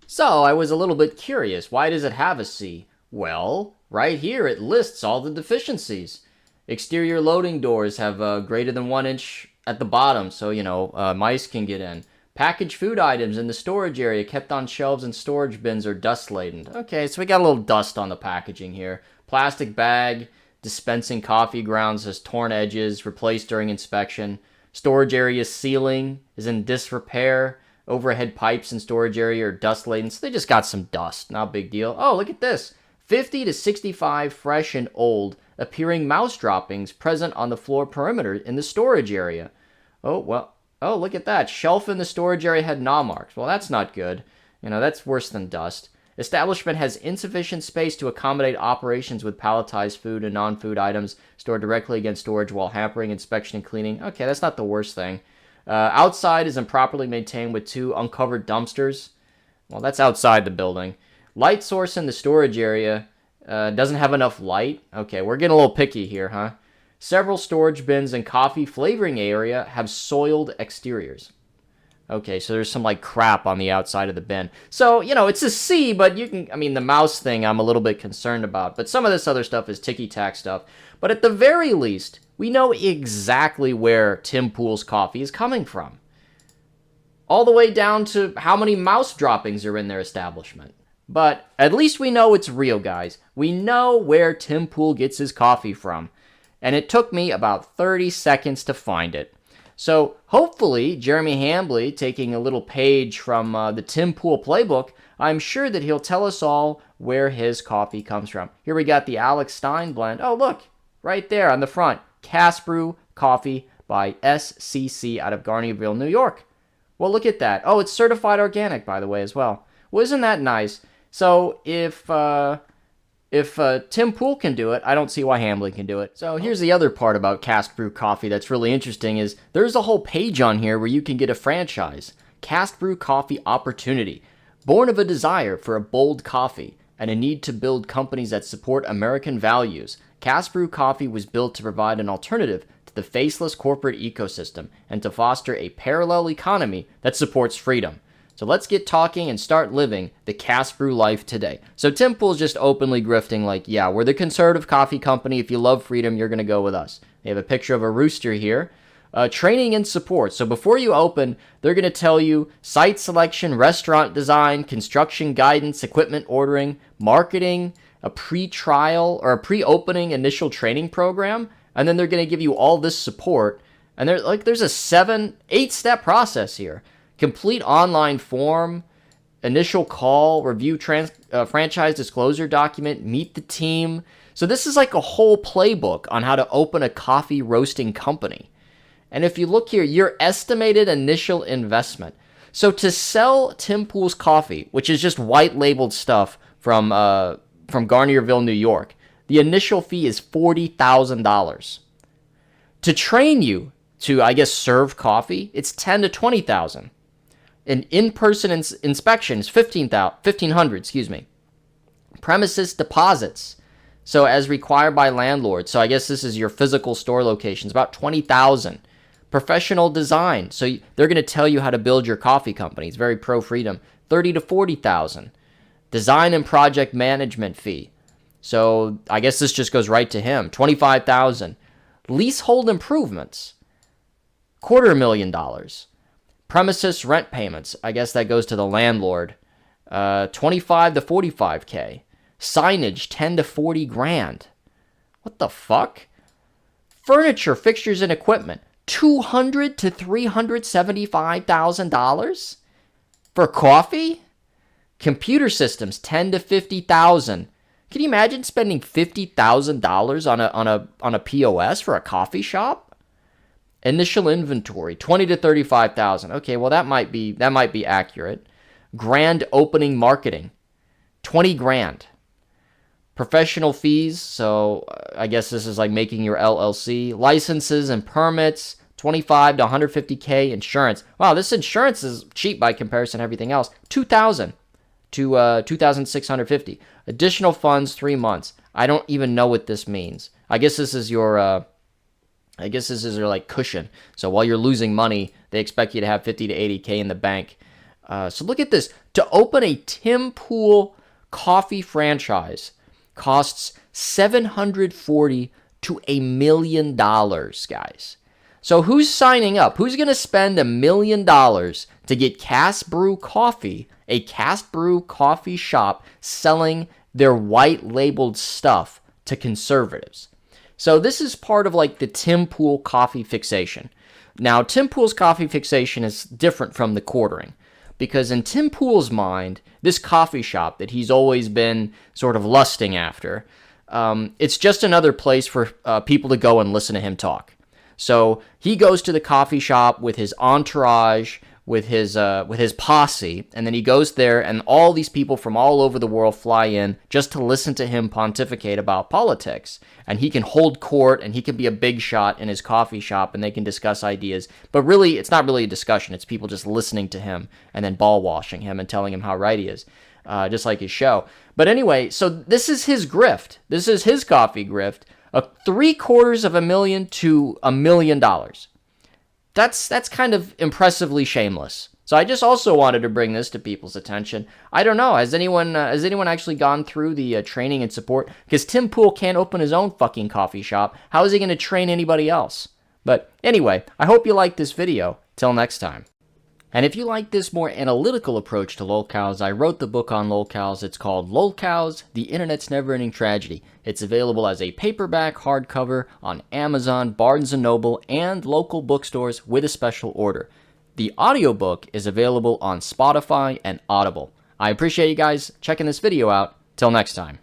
So I was a little bit curious. Why does it have a C? Well, right here it lists all the deficiencies. Exterior loading doors have greater than 1 inch at the bottom, so, mice can get in. Packaged food items in the storage area kept on shelves and storage bins are dust-laden. Okay, so we got a little dust on the packaging here. Plastic bag dispensing coffee grounds has torn edges, replaced during inspection. Storage area ceiling is in disrepair. Overhead pipes in storage area are dust-laden, so they just got some dust. Not a big deal. Oh, look at this. 50 to 65 fresh and old appearing mouse droppings present on the floor perimeter in the storage area. Oh, well. Oh, look at that. Shelf in the storage area had gnaw marks. Well, that's not good. That's worse than dust. Establishment has insufficient space to accommodate operations with palletized food and non-food items stored directly against storage while hampering inspection and cleaning. Okay, that's not the worst thing. Outside is improperly maintained with 2 uncovered dumpsters. Well, that's outside the building. Light source in the storage area doesn't have enough light. Okay, we're getting a little picky here, huh? Several storage bins and coffee flavoring area have soiled exteriors. Okay, so there's some crap on the outside of the bin. So, it's a C, but the mouse thing I'm a little bit concerned about. But some of this other stuff is ticky-tack stuff. But at the very least, we know exactly where Tim Pool's coffee is coming from. All the way down to how many mouse droppings are in their establishment. But at least we know it's real, guys. We know where Tim Pool gets his coffee from. And it took me about 30 seconds to find it. So hopefully, Jeremy Hambley, taking a little page from the Tim Pool playbook, I'm sure that he'll tell us all where his coffee comes from. Here we got the Alex Stein blend. Oh, look, right there on the front. Cask Brew Coffee by SCC out of Garnierville, New York. Well, look at that. Oh, it's certified organic, by the way, as well. Well, isn't that nice? So if Tim Pool can do it, I don't see why Hamblin can do it. So here's the other part about Cask Brew Coffee that's really interesting is there's a whole page on here where you can get a franchise. Cask Brew Coffee Opportunity. Born of a desire for a bold coffee and a need to build companies that support American values, Cask Brew Coffee was built to provide an alternative to the faceless corporate ecosystem and to foster a parallel economy that supports freedom. So let's get talking and start living the Cask Brew life today. So Tim Pool's just openly grifting yeah, we're the conservative coffee company. If you love freedom, you're going to go with us. They have a picture of a rooster here. Training and support. So before you open, they're going to tell you site selection, restaurant design, construction guidance, equipment ordering, marketing, a pre-trial or a pre-opening initial training program. And then they're going to give you all this support. And there's a 8-step process here. Complete online form, initial call, review franchise disclosure document, meet the team. So this is like a whole playbook on how to open a coffee roasting company. And if you look here, your estimated initial investment. So to sell Tim Pool's coffee, which is just white labeled stuff from Garnierville, New York, the initial fee is $40,000. To train you to, serve coffee, it's $10,000 to $20,000. An in-person inspection is $1,500, Premises deposits. So as required by landlords. So I guess this is your physical store locations, about 20,000. Professional design. So they're going to tell you how to build your coffee company. It's very pro freedom. 30 to 40,000. Design and project management fee. So I guess this just goes right to him. 25,000. Leasehold improvements. $250,000. Premises rent payments. I guess that goes to the landlord. 25 to 45K. Signage, 10 to 40 grand. What the fuck? Furniture, fixtures, and equipment, $200 to $375,000 for coffee. Computer systems, 10 to 50,000. Can you imagine spending $50,000 on a POS for a coffee shop? Initial inventory, 20 to 35,000. Okay, well that might be accurate. Grand opening marketing, 20 grand. Professional fees, so I guess this is like making your LLC. Licenses and permits, 25 to 150K. Insurance. Wow, this insurance is cheap by comparison to everything else. 2,000 to 2,650. Additional funds, 3 months. I don't even know what this means. I guess this is your like cushion. So while you're losing money, they expect you to have 50 to 80K in the bank. So look at this. To open a Tim Pool coffee franchise costs $740 to $1 million, guys. So who's signing up? Who's going to spend $1 million to get Cast Brew Coffee, a Cast Brew coffee shop selling their white labeled stuff to conservatives? So this is part of like the Tim Pool coffee fixation. Now, Tim Pool's coffee fixation is different from the quartering, because in Tim Pool's mind, this coffee shop that he's always been sort of lusting after, it's just another place for people to go and listen to him talk. So he goes to the coffee shop with his entourage, with his posse, and then he goes there, and all these people from all over the world fly in just to listen to him pontificate about politics. And he can hold court, and he can be a big shot in his coffee shop, and they can discuss ideas. But really, it's not really a discussion. It's people just listening to him and then ball washing him and telling him how right he is, just like his show. But anyway, so this is his grift. This is his coffee grift. $750,000 to $1 million. That's kind of impressively shameless. So I just also wanted to bring this to people's attention. I don't know, has anyone actually gone through the training and support? Because Tim Pool can't open his own fucking coffee shop. How is he going to train anybody else? But anyway, I hope you liked this video. Till next time. And if you like this more analytical approach to lolcows, I wrote the book on lolcows. It's called Lolcows, The Internet's Never-Ending Tragedy. It's available as a paperback hardcover on Amazon, Barnes & Noble, and local bookstores with a special order. The audiobook is available on Spotify and Audible. I appreciate you guys checking this video out. Till next time.